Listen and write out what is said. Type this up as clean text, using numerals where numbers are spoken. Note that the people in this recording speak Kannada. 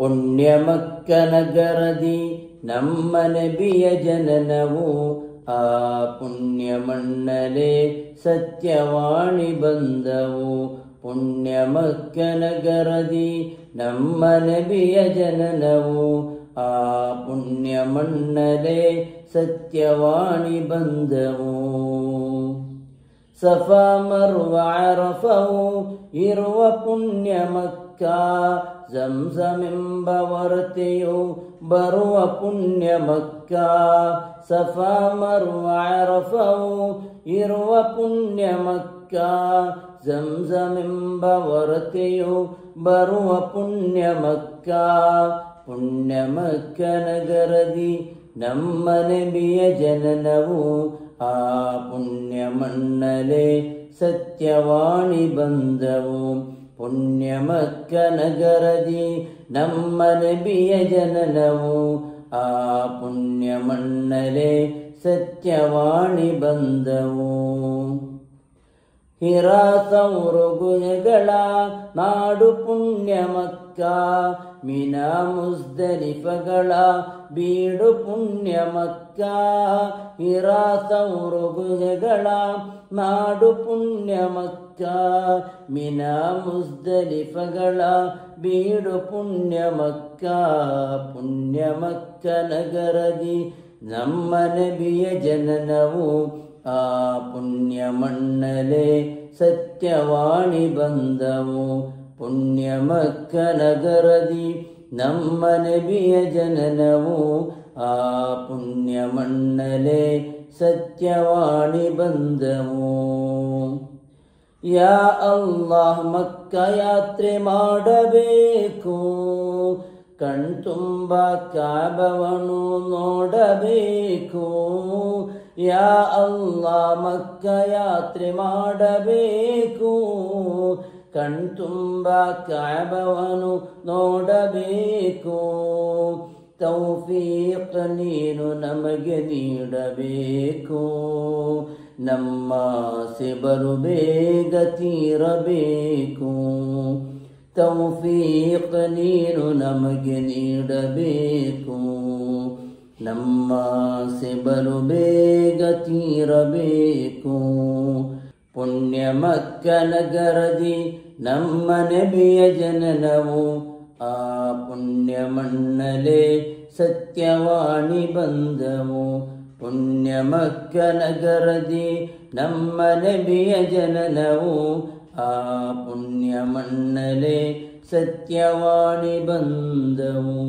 ಪುಣ್ಯ ಮಕ್ಕ ನಗರದಿ ನಮ್ಮ ನಬಿಯ ಜನನವು, ಆ ಪುಣ್ಯ ಮಣ್ಣಲೆ ಸತ್ಯವಾಣಿ ಬಂದವು. ಪುಣ್ಯ ಮಕ್ಕ ನಗರದಿ ನಮ್ಮ ನಬಿಯ ಜನನವು, ಆ ಪುಣ್ಯ ಮಣ್ಣಲೆ ಸತ್ಯವಾಣಿ ಬಂದವು. ಸಫಾ ಮರ್ವ ಅರಫವು ಇರುವ ಪುಣ್ಯ ಮಕ್ಕ, ಜಂಜಮೆಂಬ ವರತೆಯು ಬರುವ ಪುಣ್ಯ ಮಕ್ಕ. ಸಫಾ ಮರ್ವ ಅರಫವು ಇರುವ ಪುಣ್ಯ ಮಕ್ಕ, ಜಂಜಮೆಂಬ ವರತೆಯು ಬರುವ ಪುಣ್ಯ ಮಕ್ಕ. ಪುಣ್ಯ ಮಕ್ಕ ನಗರದಿ ನಮ್ಮ ನಬಿಯ ಜನನವು, ಆ ಪುಣ್ಯ ಮಣ್ಣಲೆ ಸತ್ಯವಾಣಿ ಬಂದವು. ಪುಣ್ಯ ಮಕ್ಕ ನಗರದಿ ನಮ್ಮ ನಬಿಯ ಜನನವು, ಆ ಪುಣ್ಯ ಮಣ್ಣಲೆ ಸತ್ಯವಾಣಿ ಬಂದವು. ಹಿರಾ ಸೌರುಗುಣಗಳ ನಾಡು ಪುಣ್ಯ ಮಕ್ಕ, ಮಿನಾ ಮುಸ್ದಲಿಫಗಳ ಬೀಡು ಪುಣ್ಯ ಮಕ್ಕ. ಹಿರಾ ಸೌರುಗುಣಗಳ ನಾಡು ಪುಣ್ಯ ಮಕ್ಕ, ಮಿನಾ ಮುಸ್ದಲಿಫಗಳ ಬೀಡು ಪುಣ್ಯ ಮಕ್ಕ. ಪುಣ್ಯ ಮಕ್ಕ ನಗರದಿ ನಮ್ಮ ನಬಿಯ ಜನನವು, ಆ ಪುಣ್ಯ ಮಣ್ಣಲೆ ಸತ್ಯವಾಣಿ ಬಂದವು. ಪುಣ್ಯ ಮಕ್ಕ ನಗರದಿ ನಮ್ಮ ನಬಿಯ ಜನನವು, ಆ ಪುಣ್ಯ ಮಣ್ಣಲೆ ಸತ್ಯವಾಣಿ ಬಂದವು. ಯಾ ಅಲ್ಲಾಹ್ ಮಕ್ಕ ಯಾತ್ರೆ ಮಾಡಬೇಕು, ಕಣ್ತುಂಬ ಕಾಬವನ್ನು ನೋಡಬೇಕು. ಯಾ ಅಲ್ಲಾಹ್ ಮಕ್ಕ ಯಾತ್ರೆ ಮಾಡಬೇಕು, ಕಣ್ತುಂಬ ಕಾಬವನ್ನು ನೋಡಬೇಕು. ತೌಫೀಕ್ ನೀನು ನಮಗೆ ನೀಡಬೇಕು, ನಮ್ಮ ಆಸೆ ಬೇಗ ತೀರಬೇಕು. ತೌಫೀಕ್ ನೀನು ನಮಗೆ ನೀಡಬೇಕು, ನಮ್ಮ ಆಸೆ ಬೇಗ ತೀರಬೇಕು. ಪುಣ್ಯ ಮಕ್ಕ ನಗರದಿ ನಮ್ಮ ನಬಿಯ ಜನನವು, ಆ ಪುಣ್ಯ ಮಣ್ಣಲೆ ಸತ್ಯವಾಣಿ ಬಂದವು. ಪುಣ್ಯ ಮಕ್ಕ ನಗರದಿ ನಮ್ಮ ನಬಿಯ ಜನನವು, ಆ ಪುಣ್ಯ ಮಣ್ಣಲೆ ಸತ್ಯವಾಣಿ ಬಂದವು.